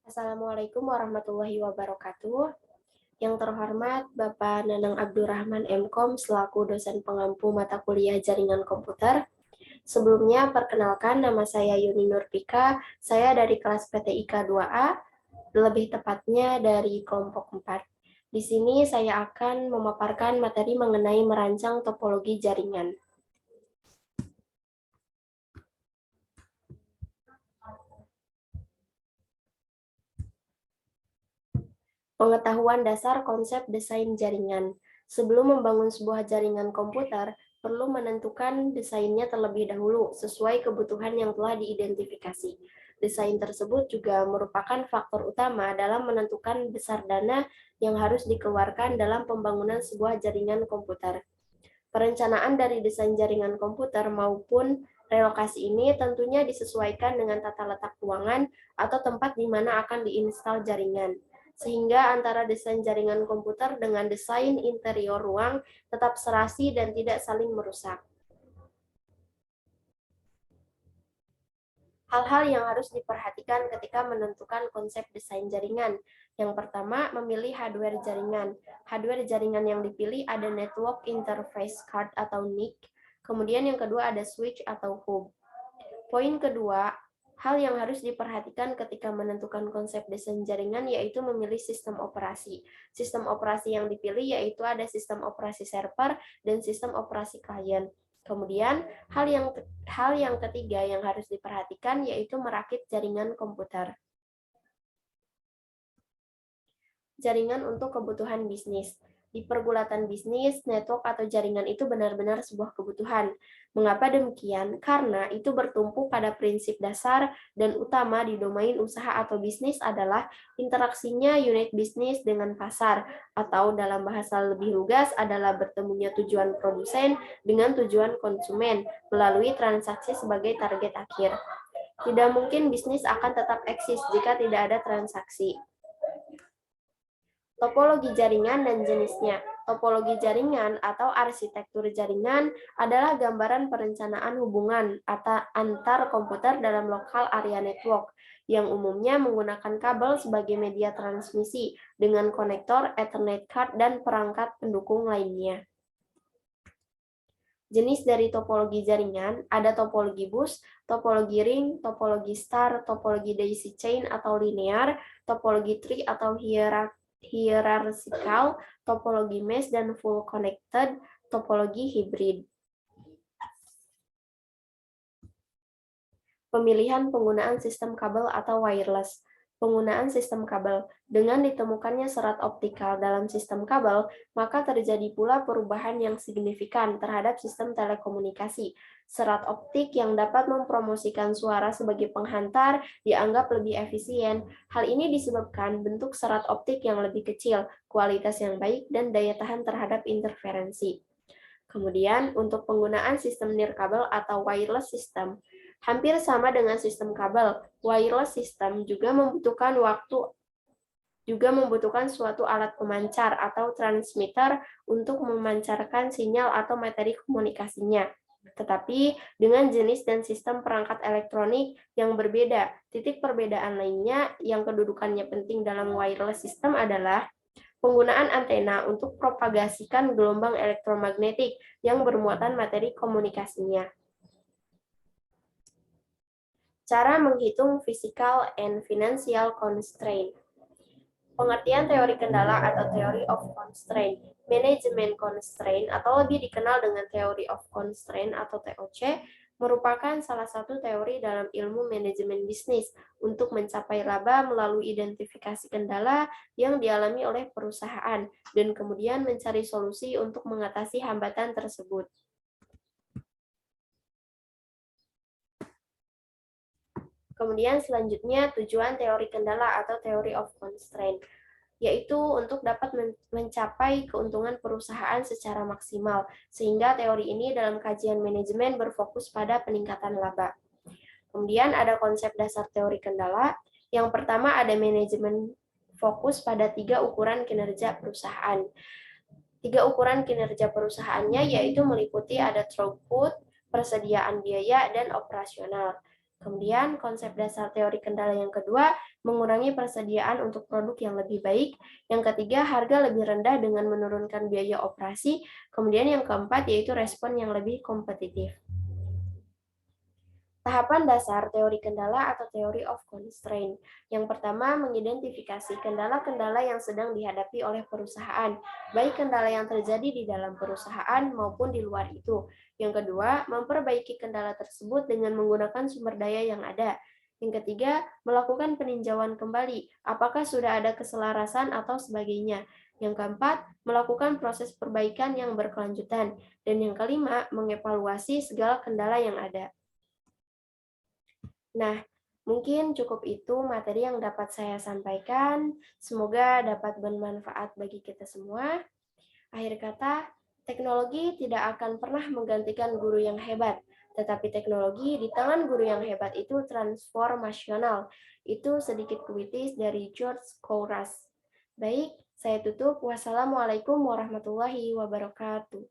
Assalamualaikum warahmatullahi wabarakatuh. Yang terhormat Bapak Nanang Abdurrahman MKom selaku dosen pengampu mata kuliah jaringan komputer. Sebelumnya perkenalkan nama saya Yuni Nurpika, saya dari kelas PTIK 2A, lebih tepatnya dari kelompok 4. Di sini saya akan memaparkan materi mengenai merancang topologi jaringan. Pengetahuan dasar konsep desain jaringan. Sebelum membangun sebuah jaringan komputer, perlu menentukan desainnya terlebih dahulu sesuai kebutuhan yang telah diidentifikasi. Desain tersebut juga merupakan faktor utama dalam menentukan besar dana yang harus dikeluarkan dalam pembangunan sebuah jaringan komputer. Perencanaan dari desain jaringan komputer maupun relokasi ini tentunya disesuaikan dengan tata letak ruangan atau tempat di mana akan diinstal jaringan, sehingga antara desain jaringan komputer dengan desain interior ruang tetap serasi dan tidak saling merusak. Hal-hal yang harus diperhatikan ketika menentukan konsep desain jaringan. Yang pertama, memilih hardware jaringan. Hardware jaringan yang dipilih ada Network Interface Card atau NIC. Kemudian yang kedua ada switch atau hub. Poin kedua, hal yang harus diperhatikan ketika menentukan konsep desain jaringan yaitu memilih sistem operasi. Sistem operasi yang dipilih yaitu ada sistem operasi server dan sistem operasi klien. Kemudian, hal yang ketiga yang harus diperhatikan yaitu merakit jaringan komputer. Jaringan untuk kebutuhan bisnis. Di pergulatan bisnis, network atau jaringan itu benar-benar sebuah kebutuhan. Mengapa demikian? Karena itu bertumpu pada prinsip dasar dan utama di domain usaha atau bisnis adalah interaksinya unit bisnis dengan pasar, atau dalam bahasa lebih lugas adalah bertemunya tujuan produsen dengan tujuan konsumen melalui transaksi sebagai target akhir. Tidak mungkin bisnis akan tetap eksis jika tidak ada transaksi. Topologi jaringan dan jenisnya. Topologi jaringan atau arsitektur jaringan adalah gambaran perencanaan hubungan antar komputer dalam lokal area network yang umumnya menggunakan kabel sebagai media transmisi dengan konektor, Ethernet card, dan perangkat pendukung lainnya. Jenis dari topologi jaringan ada topologi bus, topologi ring, topologi star, topologi daisy chain atau linear, topologi tree atau hierarchical, topologi mesh, dan full connected, topologi hybrid. Pemilihan penggunaan sistem kabel atau wireless. Penggunaan sistem kabel. Dengan ditemukannya serat optikal dalam sistem kabel, maka terjadi pula perubahan yang signifikan terhadap sistem telekomunikasi. Serat optik yang dapat mempromosikan suara sebagai penghantar dianggap lebih efisien. Hal ini disebabkan bentuk serat optik yang lebih kecil, kualitas yang baik, dan daya tahan terhadap interferensi. Kemudian, untuk penggunaan sistem nirkabel atau wireless system, hampir sama dengan sistem kabel, wireless system juga membutuhkan suatu alat pemancar atau transmitter untuk memancarkan sinyal atau materi komunikasinya. Tetapi dengan jenis dan sistem perangkat elektronik yang berbeda, titik perbedaan lainnya yang kedudukannya penting dalam wireless system adalah penggunaan antena untuk propagasikan gelombang elektromagnetik yang bermuatan materi komunikasinya. Cara menghitung physical and financial constraint. Pengertian teori kendala atau theory of constraint. Manajemen constraint atau lebih dikenal dengan theory of constraint atau TOC merupakan salah satu teori dalam ilmu manajemen bisnis untuk mencapai laba melalui identifikasi kendala yang dialami oleh perusahaan dan kemudian mencari solusi untuk mengatasi hambatan tersebut. Kemudian selanjutnya tujuan teori kendala atau theory of constraint, yaitu untuk dapat mencapai keuntungan perusahaan secara maksimal, sehingga teori ini dalam kajian manajemen berfokus pada peningkatan laba. Kemudian ada konsep dasar teori kendala. Yang pertama ada manajemen fokus pada 3 ukuran kinerja perusahaan. 3 ukuran kinerja perusahaannya yaitu meliputi ada throughput, persediaan biaya, dan operasional. Kemudian, konsep dasar teori kendala yang kedua, mengurangi persediaan untuk produk yang lebih baik. Yang ketiga, harga lebih rendah dengan menurunkan biaya operasi. Kemudian yang keempat, yaitu respon yang lebih kompetitif. Tahapan dasar teori kendala atau teori of constraint. Yang pertama, mengidentifikasi kendala-kendala yang sedang dihadapi oleh perusahaan, baik kendala yang terjadi di dalam perusahaan maupun di luar itu. Yang kedua, memperbaiki kendala tersebut dengan menggunakan sumber daya yang ada. Yang ketiga, melakukan peninjauan kembali, apakah sudah ada keselarasan atau sebagainya. Yang keempat, melakukan proses perbaikan yang berkelanjutan. Dan yang kelima, mengevaluasi segala kendala yang ada. Nah, mungkin cukup itu materi yang dapat saya sampaikan. Semoga dapat bermanfaat bagi kita semua. Akhir kata, teknologi tidak akan pernah menggantikan guru yang hebat, tetapi teknologi di tangan guru yang hebat itu transformasional. Itu sedikit puitis dari George Couras. Baik, saya tutup. Wassalamualaikum warahmatullahi wabarakatuh.